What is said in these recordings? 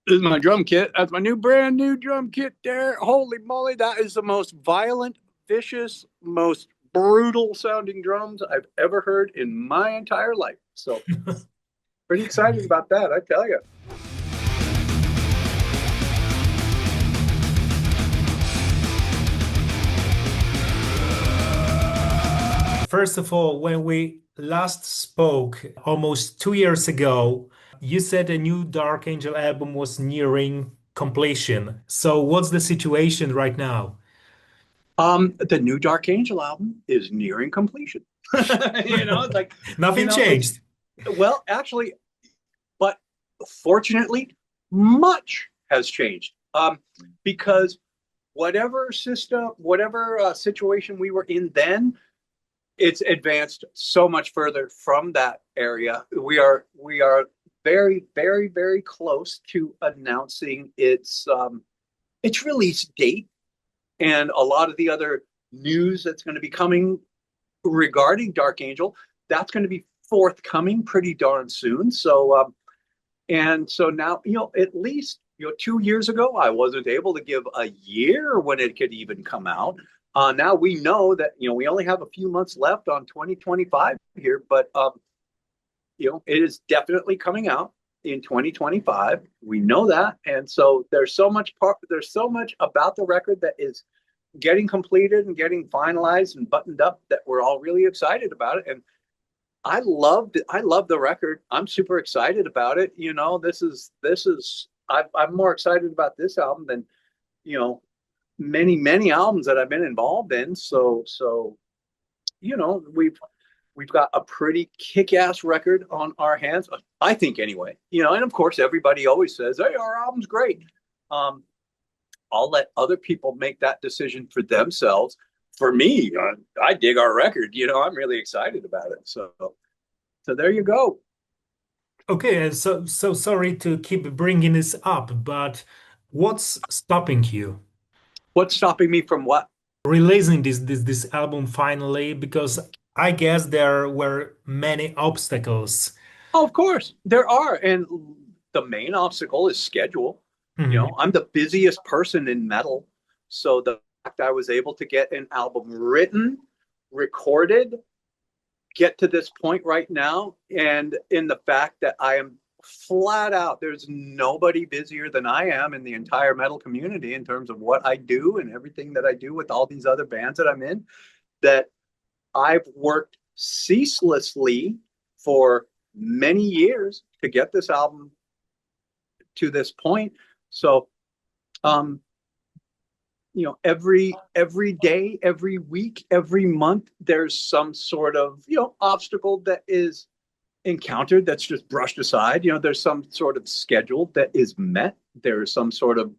This is my drum kit. That's my brand new drum kit there. Holy moly, that is the most violent, vicious, most brutal sounding drums I've ever heard in my entire life. So pretty excited about that, I tell you. First of all, when we last spoke almost 2 years ago, you said a new Dark Angel album was nearing completion. So what's the situation right now? The new Dark Angel album is nearing completion. It's like, Nothing it's changed. well, actually, but fortunately, much has changed. Because whatever system, whatever situation we were in then, it's advanced so much further from that area. We are very, very, very close to announcing its release date and a lot of the other news that's going to be coming regarding Dark Angel. That's going to be forthcoming pretty darn soon. So now, at least 2 years ago, I wasn't able to give a year when it could even come out. Now we know that we only have a few months left on 2025 here, but it is definitely coming out in 2025. We know that, and so there's so much about the record that is getting completed and getting finalized and buttoned up that we're all really excited about it. And I love the record. I'm super excited about it. I'm more excited about this album than many albums that I've been involved in. So we've got a pretty kick-ass record on our hands, I think, anyway. And of course everybody always says, hey, our album's great. I'll let other people make that decision for themselves. For me, I dig our record. I'm really excited about it. So there you go. Okay, so sorry to keep bringing this up, but what's stopping you What's stopping me from what? releasing this album finally? Because I guess there were many obstacles. Oh, of course, there are. And the main obstacle is schedule. Mhm. I'm the busiest person in metal. So the fact I was able to get an album written, recorded, get to this point right now, and in the fact that I am flat out, there's nobody busier than I am in the entire metal community in terms of what I do and everything that I do with all these other bands that I'm in, that I've worked ceaselessly for many years to get this album to this point. So, every day, every week, every month, there's some sort of, obstacle that is encountered that's just brushed aside. There's some sort of schedule that is met. There's some sort of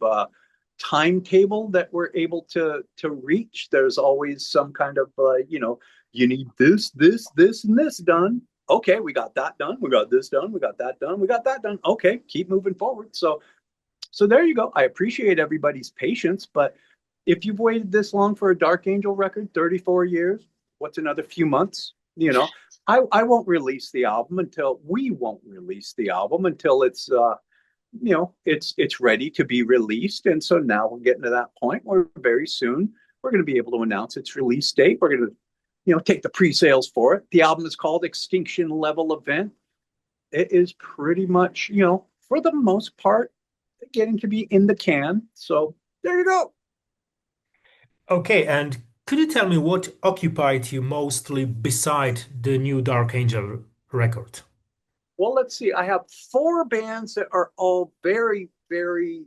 timetable that we're able to reach. There's always some kind of, you need this, and this done. Okay, we got that done. We got this done. We got that done. We got that done. Okay, keep moving forward. So there you go. I appreciate everybody's patience, but if you've waited this long for a Dark Angel record, 34 years, what's another few months? I won't release the album until we won't release the album until it's it's ready to be released. And so now we're getting to that point where very soon we're going to be able to announce its release date. We're going to take the pre-sales for it. The album is called Extinction Level Event. It is pretty much, for the most part, getting to be in the can. So there you go. Okay, and could you tell me what occupied you mostly beside the new Dark Angel record? Well, let's see. I have four bands that are all very, very,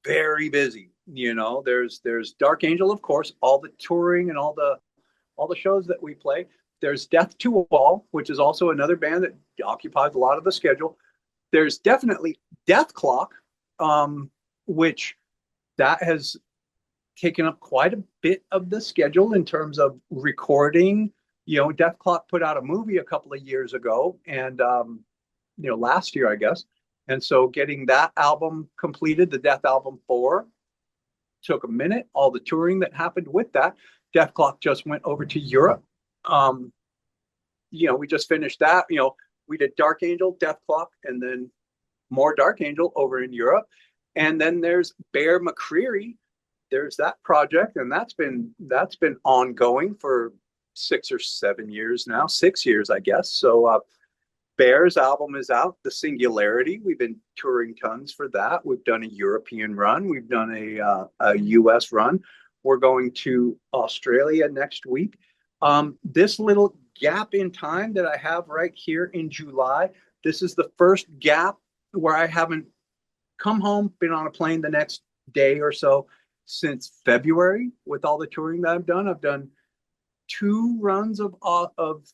very busy. There's Dark Angel, of course, all the touring and all the shows that we play. There's Death to All, which is also another band that occupies a lot of the schedule. There's definitely Death Clock, which that has taken up quite a bit of the schedule in terms of recording. Death Clock put out a movie a couple of years ago, and last year, I guess. And so getting that album completed, the Death Album 4, took a minute. All the touring that happened with that. Death Clock just went over to Europe. We just finished that. We did Dark Angel, Death Clock, and then more Dark Angel over in Europe. And then there's Bear McCreary. There's that project, and that's been ongoing for 6 or 7 years now, 6 years, I guess. So Bear's album is out, The Singularity. We've been touring tons for that. We've done a European run. We've done a US run. We're going to Australia next week. This little gap in time that I have right here in July, this is the first gap where I haven't come home, been on a plane the next day or so since February with all the touring that I've done. I've done 2 runs of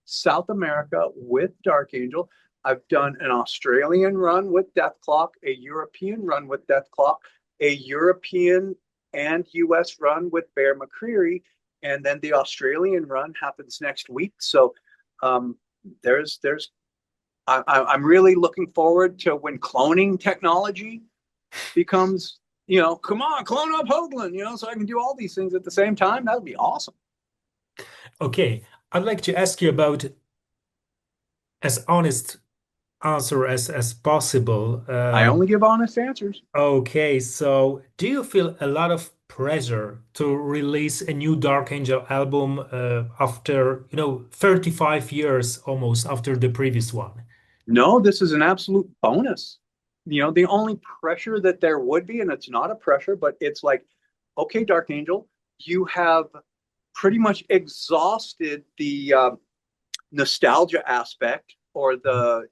South America with Dark Angel. I've done an Australian run with Death Clock, a European run with Death Clock, a European and US run with Bear McCreary, and then the Australian run happens next week. So I'm really looking forward to when cloning technology becomes, come on, clone up Hoglan, so I can do all these things at the same time. That would be awesome. Okay, I'd like to ask you about as honest answer as possible. I only give honest answers. Okay, so do you feel a lot of pressure to release a new Dark Angel album after, 35 years almost after the previous one? No, this is an absolute bonus. The only pressure that there would be, and it's not a pressure, but it's like, okay, Dark Angel, you have pretty much exhausted the nostalgia aspect, or the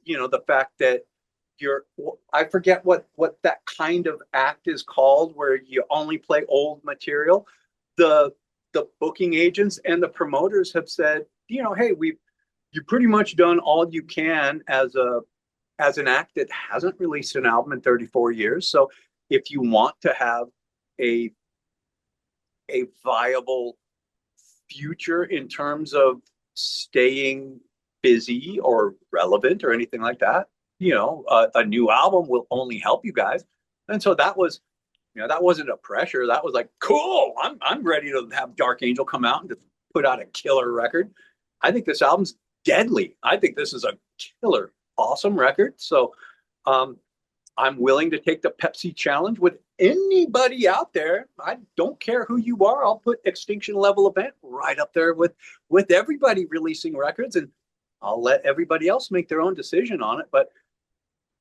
fact that I forget what that kind of act is called, where you only play old material. The booking agents and the promoters have said, hey, you've pretty much done all you can as an act that hasn't released an album in 34 years. So if you want to have a viable future in terms of staying busy or relevant or anything like that, a new album will only help you guys. And so that was, that wasn't a pressure. That was like, cool, I'm ready to have Dark Angel come out and just put out a killer record. I think this album's deadly. I think this is a killer, awesome record. So I'm willing to take the Pepsi challenge with anybody out there. I don't care who you are. I'll put Extinction Level Event right up there with everybody releasing records, and I'll let everybody else make their own decision on it. But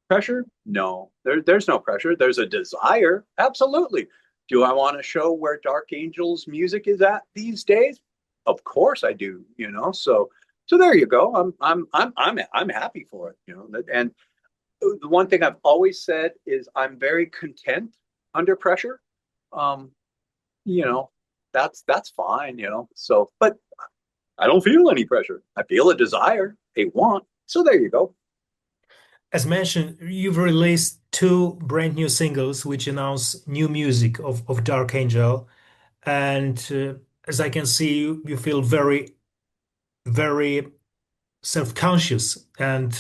pressure? No, there's no pressure. There's a desire. Absolutely. Do I want to show where Dark Angel's music is at these days? Of course I do, So there you go. I'm happy for it, And the one thing I've always said is I'm very content under pressure. That's fine, So, but I don't feel any pressure. I feel a desire, a want. So there you go. As mentioned, you've released 2 brand new singles which announce new music of Dark Angel. And as I can see, you feel very, very self-conscious and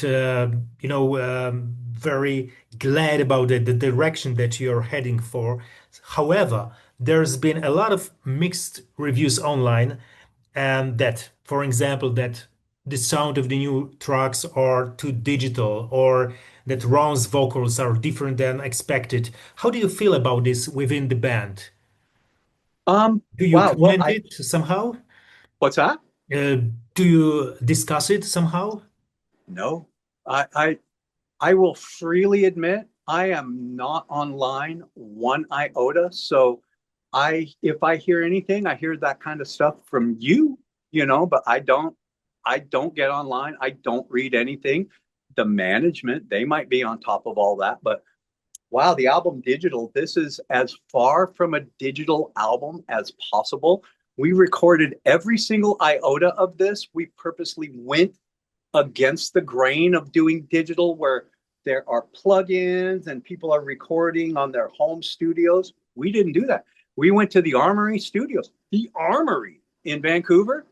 very glad about the direction that you're heading for. However, there's been a lot of mixed reviews online, and that, for example, that the sound of the new tracks are too digital, or that Ron's vocals are different than expected. How do you feel about this within the band? Do you comment it somehow? What's that? Do you discuss it somehow? No, I will freely admit I am not online one iota. So if I hear anything, I hear that kind of stuff from you, but I don't get online. I don't read anything. The management, they might be on top of all that, but wow, the album digital, this is as far from a digital album as possible. We recorded every single iota of this. We purposely went against the grain of doing digital, where there are plugins and people are recording on their home studios. We didn't do that. We went to the Armory Studios, the Armory in Vancouver.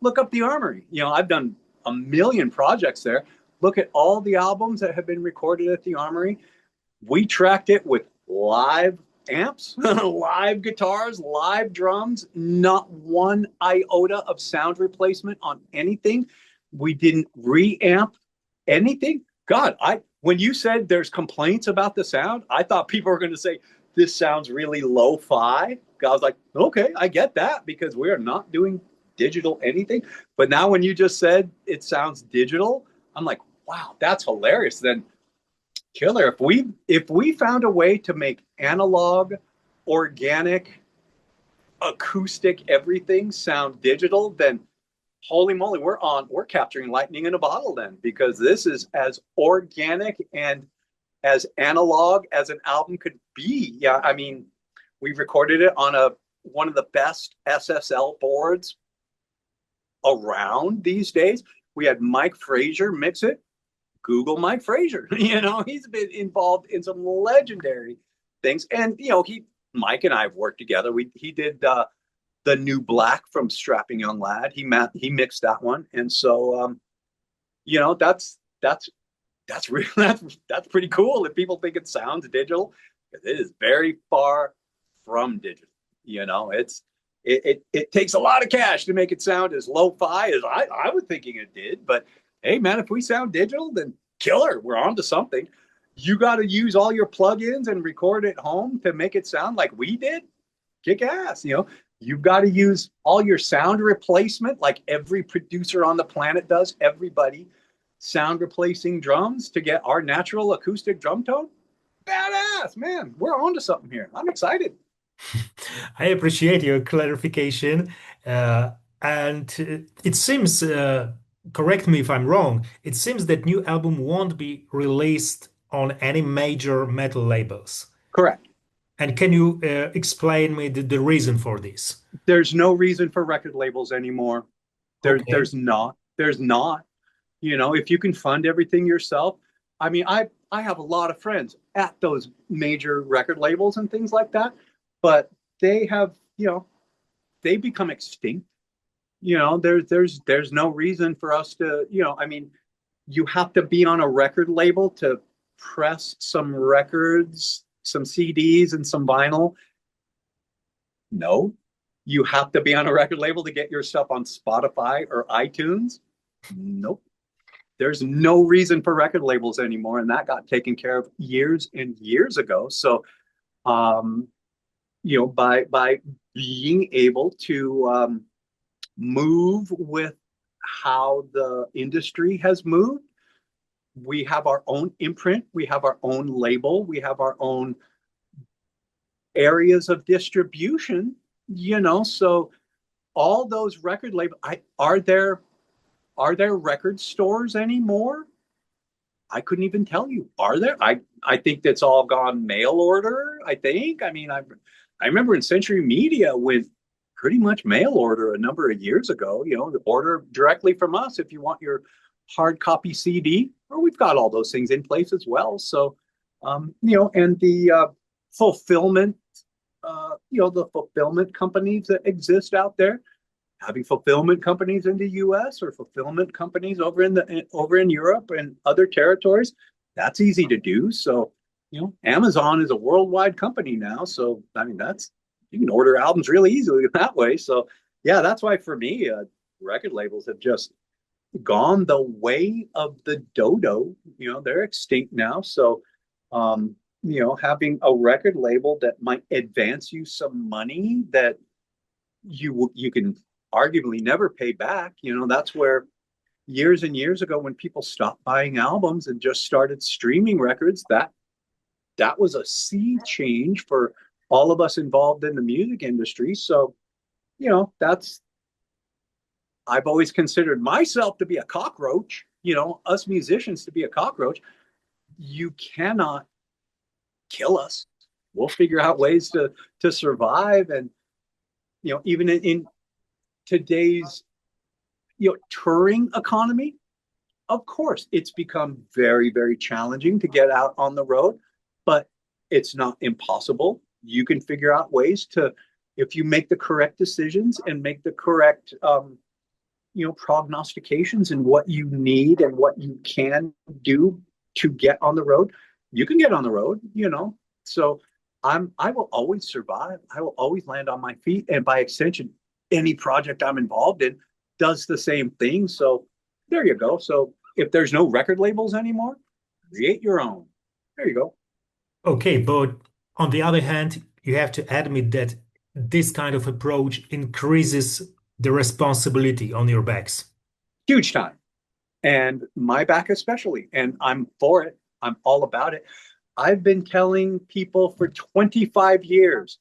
Look up the Armory. I've done a million projects there. Look at all the albums that have been recorded at the Armory. We tracked it with live amps, live guitars, live drums, not one iota of sound replacement on anything. We didn't reamp anything. God, when you said there's complaints about the sound, I thought people were going to say, this sounds really lo-fi. I was like, okay, I get that because we are not doing digital anything. But now when you just said it sounds digital, I'm like, wow, that's hilarious. Then killer. If we found a way to make analog, organic, acoustic, everything sound digital, then holy moly, we're capturing lightning in a bottle then, because this is as organic and as analog as an album could be. Yeah, I mean, we recorded it on one of the best SSL boards around these days. We had Mike Frazier mix it. Google Mike Frazier. He's been involved in some legendary things. And Mike and I have worked together. He did the New Black from Strapping Young Lad. He mixed that one. And so that's really that's pretty cool. If people think it sounds digital, it is very far from digital. It takes a lot of cash to make it sound as lo-fi as I was thinking it did. But hey, man, if we sound digital, then killer. We're on to something. You got to use all your plugins and record at home to make it sound like we did. Kick ass. You've got to use all your sound replacement, like every producer on the planet does. Everybody sound replacing drums to get our natural acoustic drum tone. Badass, man. We're on to something here. I'm excited. I appreciate your clarification. And it seems, correct me if I'm wrong, it seems that new album won't be released on any major metal labels. Correct. And can you explain me the reason for this? There's no reason for record labels anymore. There's not. If you can fund everything yourself. I mean, I have a lot of friends at those major record labels and things like that, but they have, they become extinct. There's no reason for us to, I mean, you have to be on a record label to press some records, some CDs and some vinyl. No, you have to be on a record label to get your stuff on Spotify or iTunes. Nope. There's no reason for record labels anymore. And that got taken care of years and years ago. So, by being able to move with how the industry has moved, we have our own imprint, we have our own label, we have our own areas of distribution, so all those record labels, are there record stores anymore? I couldn't even tell you. Are there? I think that's all gone mail order, I think. I mean, I remember in Century Media with pretty much mail order a number of years ago, order directly from us if you want your hard copy CD. Well, we've got all those things in place as well. So, and the fulfillment, the fulfillment companies that exist out there, having fulfillment companies in the U.S. or fulfillment companies over in Europe and other territories, that's easy to do. So, Amazon is a worldwide company now. So, I mean, you can order albums really easily that way. So, yeah, that's why for me, record labels have just gone the way of the dodo. They're extinct now. So, having a record label that might advance you some money that you can arguably never pay back. That's where years and years ago, when people stopped buying albums and just started streaming records, that was a sea change for all of us involved in the music industry. So, I've always considered myself to be a cockroach, us musicians to be a cockroach. You cannot kill us. We'll figure out ways to survive. And, even in today's, touring economy, of course, it's become very, very challenging to get out on the road, but it's not impossible. You can figure out ways to, if you make the correct decisions and make the correct, prognostications and what you need and what you can do to get on the road, you can get on the road, So I will always survive. I will always land on my feet. And by extension, any project I'm involved in does the same thing. So there you go. So if there's no record labels anymore, create your own. There you go. Okay, but on the other hand, you have to admit that this kind of approach increases the responsibility on your backs. Huge time. And my back especially. And I'm for it. I'm all about it. I've been telling people for 25 years,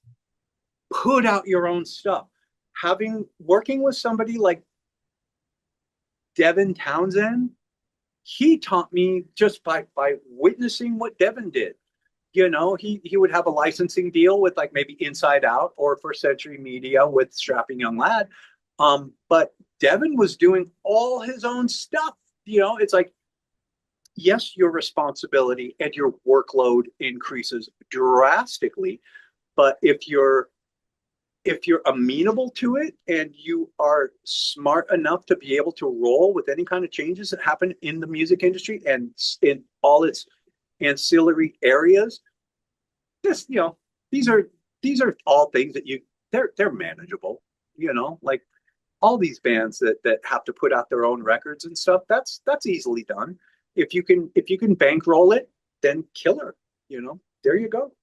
put out your own stuff. Working with somebody like Devin Townsend, he taught me just by witnessing what Devin did. You know, he would have a licensing deal with like maybe Inside Out or First Century Media with Strapping Young Lad. But Devin was doing all his own stuff. You know, it's like, yes, your responsibility and your workload increases drastically. But if you're amenable to it and you are smart enough to be able to roll with any kind of changes that happen in the music industry and in all its ancillary areas, just, you know, these are all things that they're manageable, you know, like all these bands that have to put out their own records and stuff, that's easily done. If you can bankroll it, then killer, you know, there you go.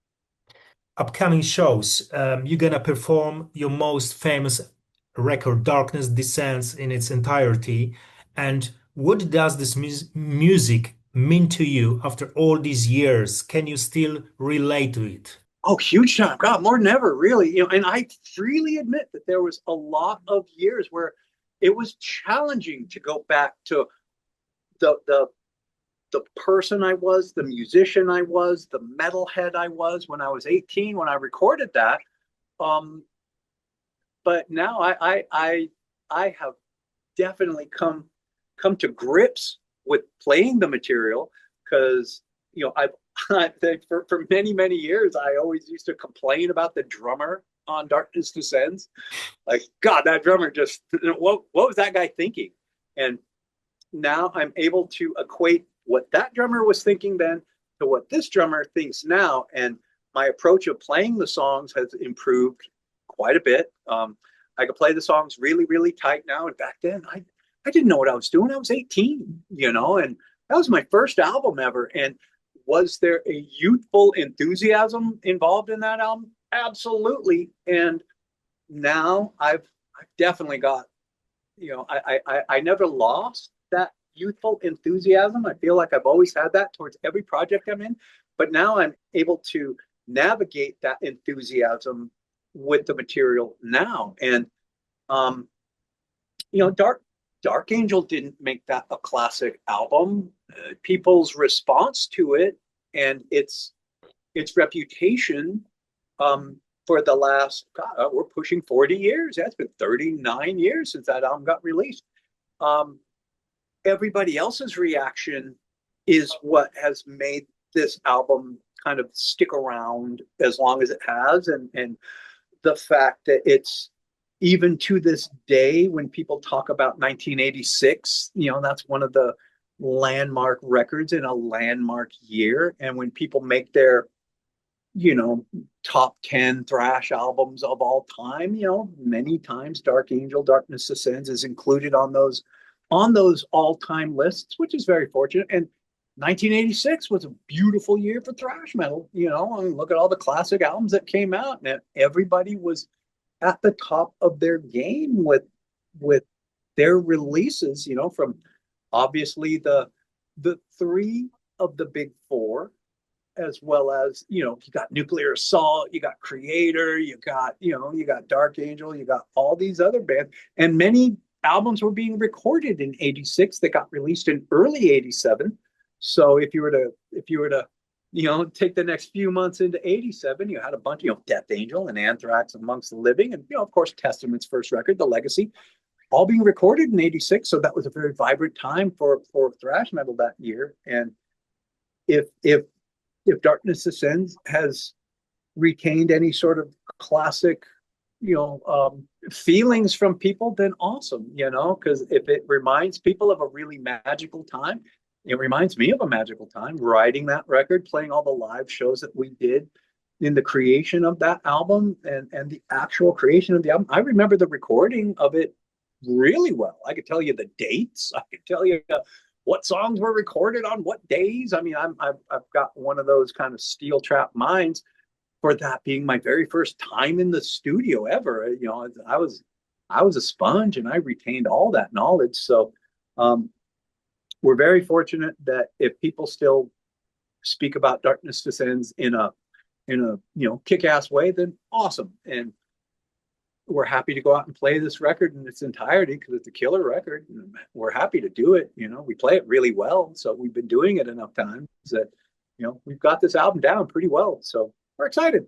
Upcoming shows, you're gonna perform your most famous record, Darkness Descends, in its entirety. And what does this music mean to you after all these years? Can you still relate to it? Oh, huge time. God, more than ever, really. You know, and I freely admit that there was a lot of years where it was challenging to go back to the person I was, the musician I was, the metalhead I was when I was 18 when I recorded that. But now I have definitely come to grips with playing the material, because you know I think for many years I always used to complain about the drummer on Darkness Descends. Like, God, that drummer just, what was that guy thinking? And now I'm able to equate what that drummer was thinking then to what this drummer thinks now. And my approach of playing the songs has improved quite a bit. I can play the songs really tight now. And back then I didn't know what I was doing. I was 18, you know, and that was my first album ever. And was there a youthful enthusiasm involved in that album? Absolutely. And now I've definitely got, you know, I never lost that youthful enthusiasm. I feel like I've always had that towards every project I'm in, but now I'm able to navigate that enthusiasm with the material now. And you know, Dark Angel didn't make that a classic album. People's response to it and its reputation for the last, God, we're pushing 40 years. That's been 39 years since that album got released. Everybody else's reaction is what has made this album kind of stick around as long as it has. And the fact that it's, even to this day, when people talk about 1986, you know, that's one of the landmark records in a landmark year. And when people make their, you know, top 10 thrash albums of all time, you know, many times Dark Angel, Darkness Descends is included on those all-time lists, which is very fortunate. And 1986 was a beautiful year for thrash metal. You know, I mean, look at all the classic albums that came out, and everybody was at the top of their game with their releases, you know, from obviously the three of the big four, as well as, you know, you got Nuclear Assault, you got Creator, you got Dark Angel, you got all these other bands, and many albums were being recorded in 86 that got released in early 87. So if you were to you know, take the next few months into 87, you had a bunch, you know, Death Angel and Anthrax Amongst the Living, and, you know, of course, Testament's first record, The Legacy, all being recorded in 86. So that was a very vibrant time for thrash metal that year. And if Darkness Descends has retained any sort of classic, you know, feelings from people, then awesome, you know, because if it reminds people of a really magical time, it reminds me of a magical time writing that record, playing all the live shows that we did in the creation of that album and the actual creation of the album. I remember the recording of it really well. I could tell you the dates. I could tell you what songs were recorded on what days. I mean, I've got one of those kind of steel trap minds for that being my very first time in the studio ever. You know, I was a sponge and I retained all that knowledge. So we're very fortunate that if people still speak about Darkness Descends in a kick-ass way, then awesome. And we're happy to go out and play this record in its entirety because it's a killer record. We're happy to do it. We play it really well. So we've been doing it enough times that, we've got this album down pretty well. So we're excited.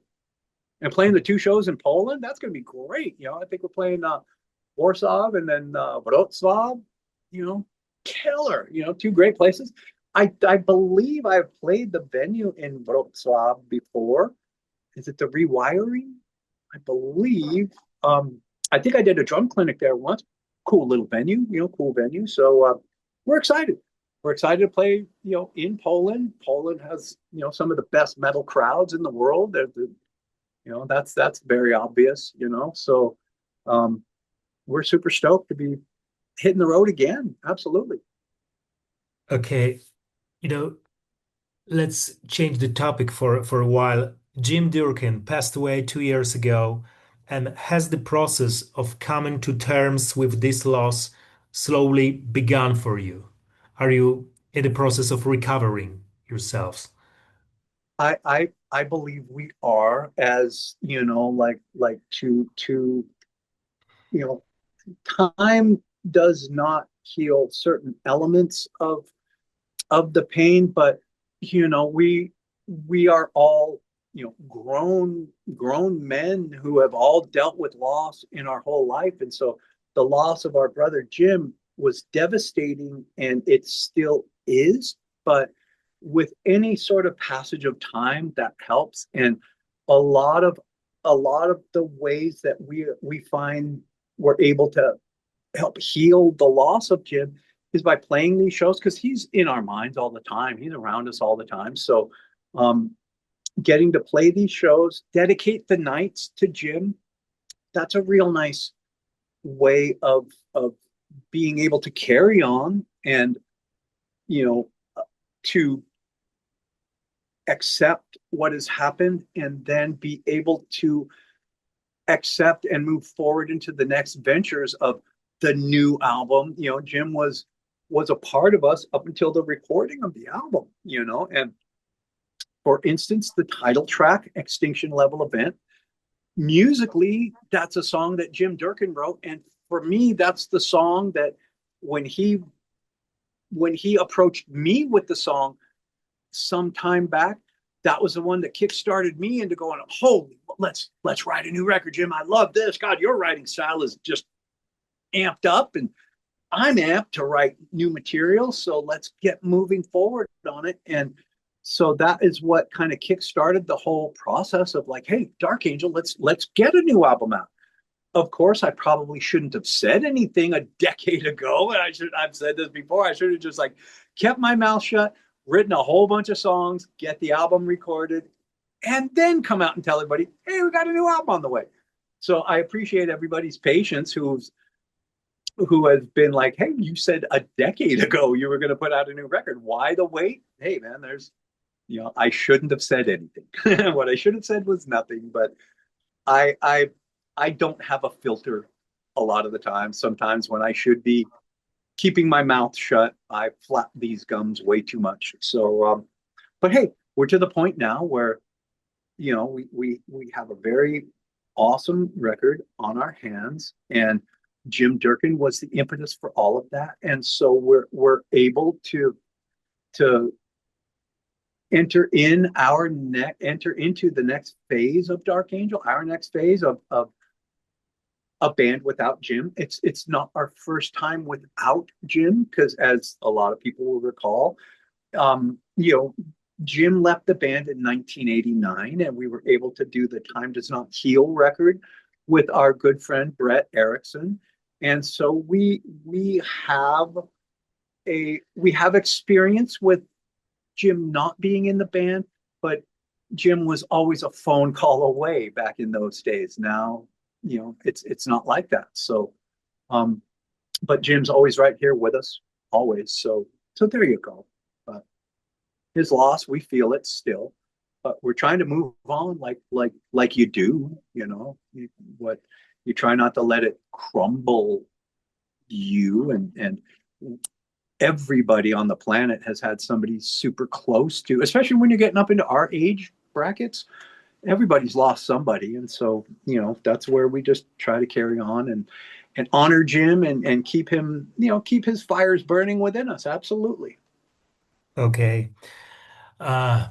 And playing the 2 shows in Poland, that's going to be great. I think we're playing Warsaw and then Wrocław, killer, 2 great places. I believe I've played the venue in Wrocław before. Is it the Rewiring? I believe. I think I did a drum clinic there once. Cool little venue, cool venue. So we're excited. We're excited to play, in Poland. Poland has, some of the best metal crowds in the world. That's very obvious, So we're super stoked to be hitting the road again. Absolutely. Okay, let's change the topic for a while. Jim Durkin passed away 2 years ago, and has the process of coming to terms with this loss slowly begun for you? Are you in the process of recovering yourselves? I believe we are, as like to time does not heal certain elements of the pain, but we are all grown men who have all dealt with loss in our whole life. And so the loss of our brother Jim was devastating, and it still is, but with any sort of passage of time that helps. And a lot of the ways that we find we're able to help heal the loss of Jim is by playing these shows, because he's in our minds all the time. He's around us all the time. So getting to play these shows, dedicate the nights to Jim, that's a real nice way of being able to carry on and to accept what has happened, and then be able to accept and move forward into the next ventures of the new album. Jim was a part of us up until the recording of the album, and for instance, the title track, Extinction Level Event, musically, that's a song that Jim Durkin wrote. And for me, that's the song that when he approached me with the song some time back, that was the one that kickstarted me into going, holy, let's write a new record, Jim. I love this. God, your writing style is just amped up, and I'm amped to write new material. So let's get moving forward on it. And so that is what kind of kickstarted the whole process of like, hey, Dark Angel, let's get a new album out. Of course, I probably shouldn't have said anything a decade ago. And I've said this before. I should have just kept my mouth shut, written a whole bunch of songs, get the album recorded, and then come out and tell everybody, hey, we got a new album on the way. So I appreciate everybody's patience who has been like, hey, you said a decade ago you were going to put out a new record. Why the wait? Hey, man, I shouldn't have said anything. What I should have said was nothing, but I don't have a filter a lot of the time. Sometimes when I should be keeping my mouth shut, I flap these gums way too much. So, but hey, we're to the point now where, we have a very awesome record on our hands, and Jim Durkin was the impetus for all of that. And so we're able to enter into the next phase of Dark Angel, our next phase of a band without Jim. It's not our first time without Jim, because as a lot of people will recall, Jim left the band in 1989, and we were able to do the Time Does Not Heal record with our good friend Brett Erickson. And so we have experience with Jim not being in the band, but Jim was always a phone call away back in those days. Now, it's not like that. So, but Jim's always right here with us, always. So So there you go. But his loss, we feel it still, but we're trying to move on like you do, you know, what you try not to let it crumble you, and everybody on the planet has had somebody super close to, especially when you're getting up into our age brackets, everybody's lost somebody. And so, you know, that's where we just try to carry on and honor Jim and keep him, you know, keep his fires burning within us. Absolutely. Okay.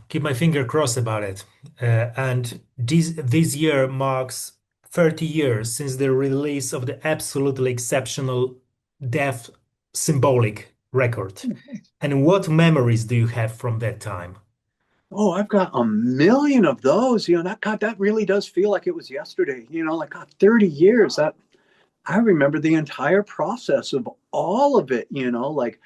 Keep my finger crossed about it. And this year marks 30 years since the release of the absolutely exceptional Death Symbolic record. And what memories do you have from that time? Oh, I've got a million of those. You know, that really does feel like it was yesterday. You know, like God, 30 years. That I remember the entire process of all of it, you know, like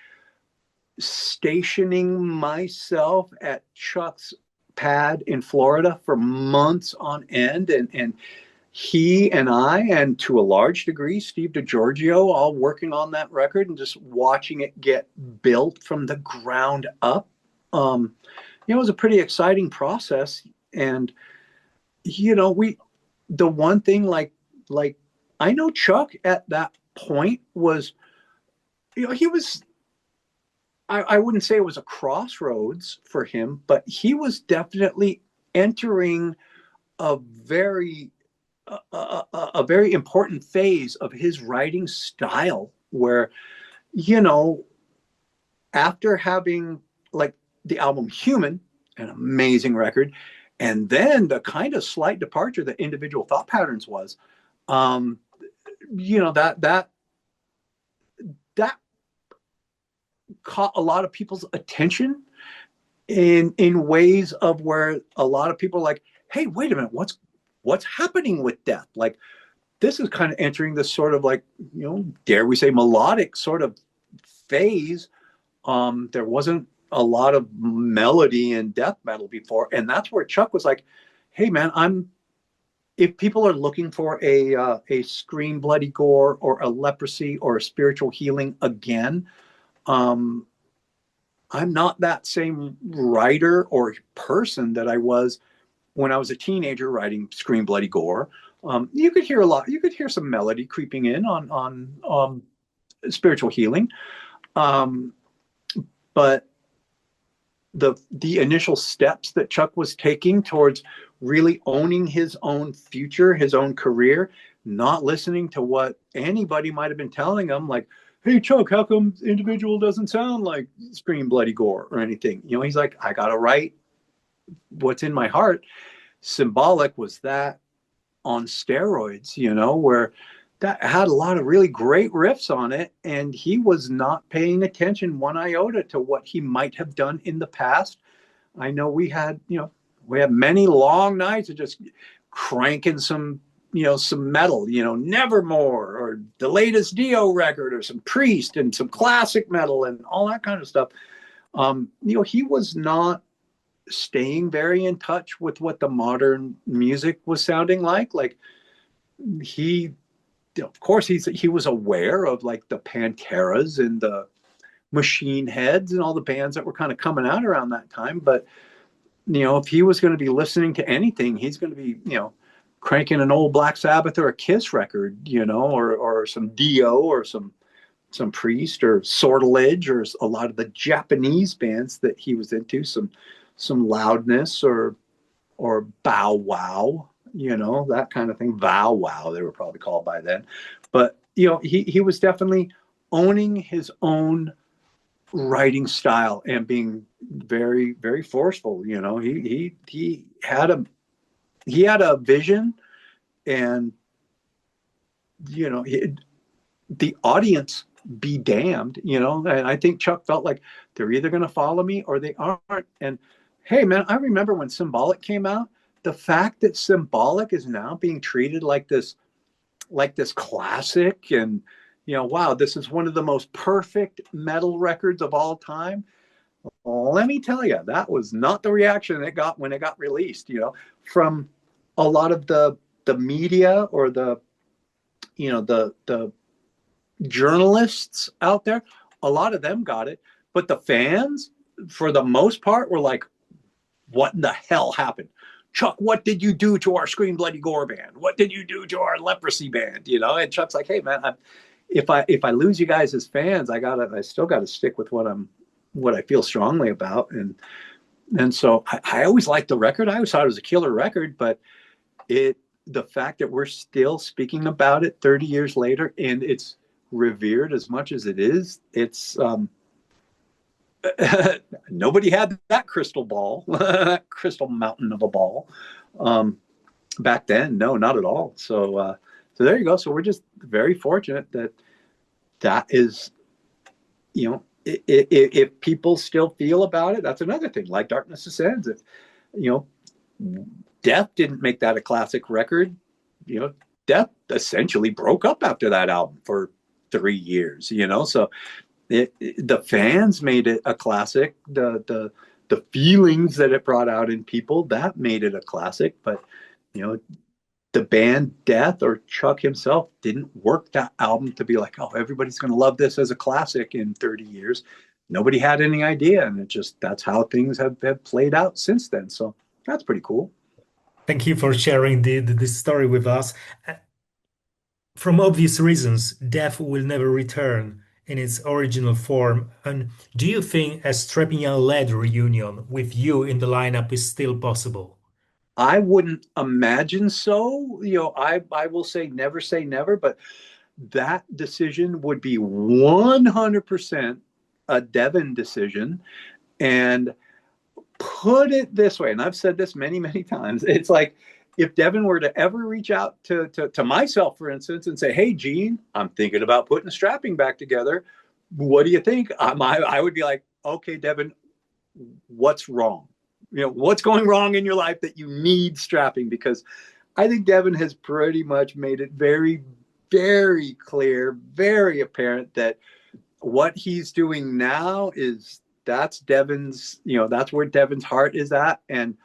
stationing myself at Chuck's pad in Florida for months on end, and he and I, and to a large degree, Steve DiGiorgio, all working on that record and just watching it get built from the ground up. You know, it was a pretty exciting process. And, you know, the one thing like I know Chuck at that point was, you know, he was, I wouldn't say it was a crossroads for him, but he was definitely entering a very a very important phase of his writing style where, you know, after having like the album Human, an amazing record, and then the kind of slight departure that Individual Thought Patterns was, you know, that caught a lot of people's attention in ways of where a lot of people are like, hey, wait a minute, what's happening with Death? Like, this is kind of entering this sort of like, you know, dare we say melodic sort of phase. There wasn't a lot of melody in death metal before, and that's where Chuck was like, hey man, if people are looking for a scream bloody gore or a leprosy or a spiritual healing again, I'm not that same writer or person that I was when I was a teenager writing scream bloody gore. You could hear some melody creeping in on spiritual healing, but the initial steps that Chuck was taking towards really owning his own future, his own career, not listening to what anybody might have been telling him, like, hey Chuck, how come Individual doesn't sound like Scream Bloody Gore or anything? You know, he's like, I gotta write what's in my heart. Symbolic was that on steroids, you know, where that had a lot of really great riffs on it, and he was not paying attention one iota to what he might have done in the past. I know we had many long nights of just cranking some metal, you know, Nevermore or the latest Dio record or some Priest and some classic metal and all that kind of stuff. You know, he was not staying very in touch with what the modern music was sounding like. Like, he, of course, he was aware of like the Panteras and the Machine Heads and all the bands that were kind of coming out around that time. But, you know, if he was going to be listening to anything, he's going to be, you know, cranking an old Black Sabbath or a Kiss record, you know, or some Dio or some Priest or Sortilege or a lot of the Japanese bands that he was into, some Loudness or Bow Wow, you know, that kind of thing. Vow Wow, they were probably called by then. But, you know, he was definitely owning his own writing style and being very, very forceful. You know, he had a vision, and, you know, the audience be damned, you know. And I think Chuck felt like they're either going to follow me or they aren't. And hey, man, I remember when Symbolic came out, the fact that Symbolic is now being treated like this classic, and, you know, wow, this is one of the most perfect metal records of all time. Let me tell you, that was not the reaction it got when it got released, you know, from a lot of the media or the journalists out there. A lot of them got it, but the fans, for the most part, were like, what in the hell happened? Chuck, what did you do to our Scream Bloody Gore band? What did you do to our Leprosy band? You know, and Chuck's like, hey man, if I lose you guys as fans, I still gotta stick with what I feel strongly about. And so I always liked the record. I always thought it was a killer record, but the fact that we're still speaking about it 30 years later and it's revered as much as it is, it's nobody had that crystal ball, that crystal mountain of a ball back then. No, not at all. So there you go. So we're just very fortunate that is, you know, if people still feel about it, that's another thing. Like Darkness Descends, if, you know, Death didn't make that a classic record. You know, Death essentially broke up after that album for 3 years. You know, so the fans made it a classic. The feelings that it brought out in people, that made it a classic. But you know, the band Death or Chuck himself didn't work that album to be like, oh, everybody's going to love this as a classic in 30 years. Nobody had any idea, and that's how things have played out since then. So that's pretty cool. Thank you for sharing this story with us. From obvious reasons, Death will never return in its original form. And do you think a Strapping Young Lad reunion with you in the lineup is still possible? I wouldn't imagine so. You know, I will say never, but that decision would be 100% a Devin decision. And put it this way, and I've said this many, many times, it's like if Devin were to ever reach out to myself, for instance, and say, hey, Gene, I'm thinking about putting Strapping back together. What do you think? I would be like, okay, Devin, what's wrong? You know, what's going wrong in your life that you need Strapping? Because I think Devin has pretty much made it very, very clear, very apparent that what he's doing now that's Devin's, you know, that's where Devin's heart is at. And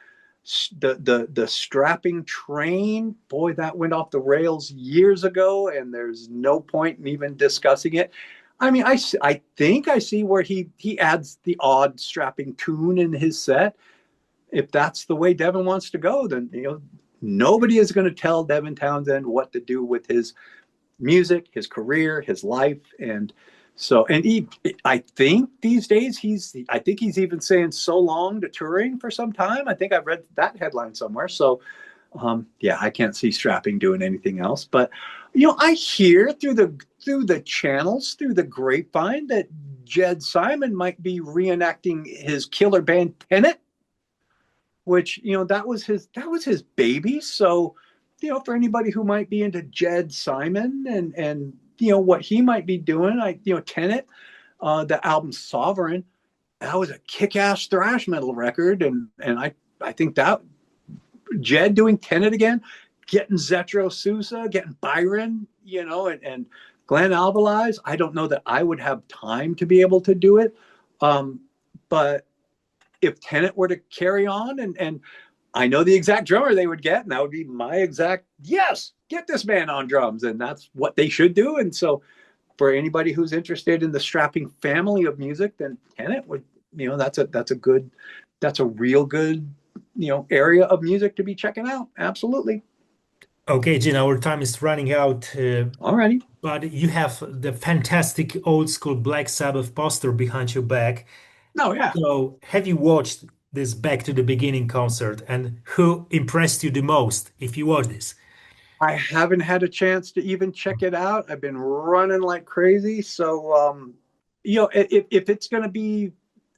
the Strapping train, boy, that went off the rails years ago, and there's no point in even discussing it. I mean, I think I see where he adds the odd Strapping tune in his set. If that's the way Devin wants to go, then, you know, nobody is going to tell Devin Townsend what to do with his music, his career, his life. And so, and I think these days he's even saying so long to touring for some time. I think I've read that headline somewhere. So, yeah, I can't see Strapping doing anything else. But, you know, I hear through the channels, through the grapevine, that Jed Simon might be reenacting his killer band Tenet, which, you know, that was his baby. So, you know, for anybody who might be into Jed Simon and you know what he might be doing, Tenet, the album Sovereign, that was a kick-ass thrash metal record, and I think that Jed doing Tenet again, getting Zetro Sousa, getting Byron, you know, and Glenn Alvarez. I don't know that I would have time to be able to do it, but if Tenet were to carry on, and I know the exact drummer they would get, and that would be my exact, yes, get this man on drums, and that's what they should do. And so for anybody who's interested in the Strapping family of music, then Tenet would, you know, that's a real good, you know, area of music to be checking out. Absolutely. Okay, Gene, our time is running out. Alrighty. But you have the fantastic old school Black Sabbath poster behind your back. No, yeah. So, have you watched this Back to the Beginning concert, and who impressed you the most if you watched this? I haven't had a chance to even check it out. I've been running like crazy. So, you know, if it's going to be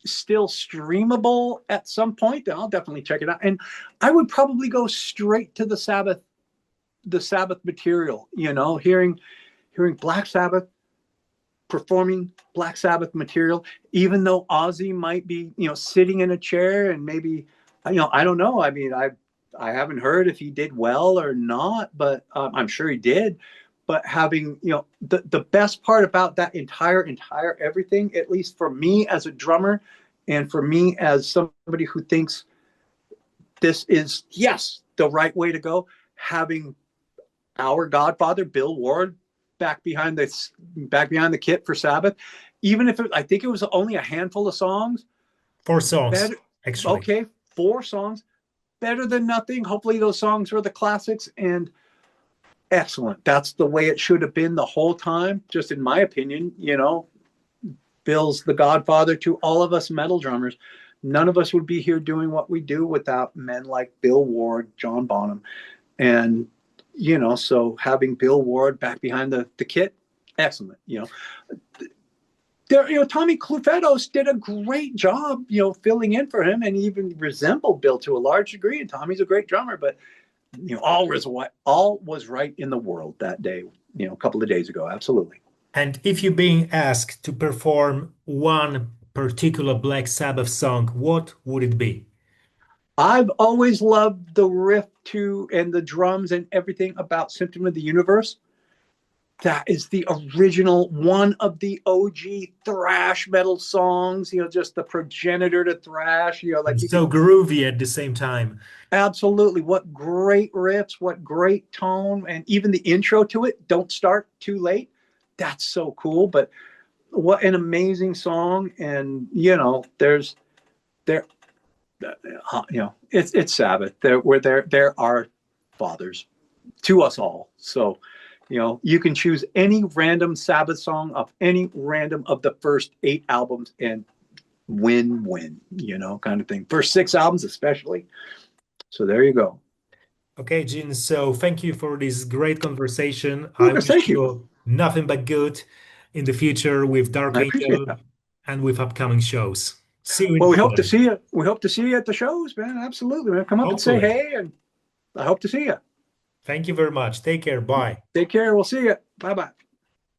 still streamable at some point, then I'll definitely check it out. And I would probably go straight to the Sabbath material, you know, hearing Black Sabbath performing Black Sabbath material, even though Ozzy might be, you know, sitting in a chair and maybe, you know, I don't know. I mean, I haven't heard if he did well or not, but I'm sure he did. But having, you know, the best part about that entire everything, at least for me as a drummer, and for me as somebody who thinks this is, yes, the right way to go, having our godfather Bill Ward back behind the kit for Sabbath, even if I think it was only a handful of songs. 4 songs, Better, actually. okay, 4 songs, better than nothing. Hopefully those songs were the classics and excellent. That's the way it should have been the whole time, just in my opinion. Bill's the godfather to all of us metal drummers. None of us would be here doing what we do without men like Bill Ward, John Bonham. And, so having Bill Ward back behind the kit, excellent. Tommy Clufetos did a great job, filling in for him, and even resembled Bill to a large degree. And Tommy's a great drummer, but all was right in the world that day, a couple of days ago. Absolutely. And if you're being asked to perform one particular Black Sabbath song, what would it be? I've always loved the riff too, and the drums and everything about Symptom of the Universe. That is the original, one of the OG thrash metal songs, just the progenitor to thrash, like so groovy at the same time. Absolutely. What great riffs, what great tone, and even the intro to it, Don't Start Too Late. That's so cool. But what an amazing song. And, it's Sabbath. They're our fathers to us all. So, you can choose any random Sabbath song of any random of the first 8 albums and win, kind of thing. First 6 albums, especially. So there you go. Okay, Gene. So thank you for this great conversation. Oh, I wish you nothing but good in the future with Dark Angel and with upcoming shows. See you. Well, we hope to see you. We hope to see you at the shows, man. Absolutely, man. Come up and say hey, and I hope to see you. Thank you very much. Take care. Bye. Take care. We'll see you. Bye-bye.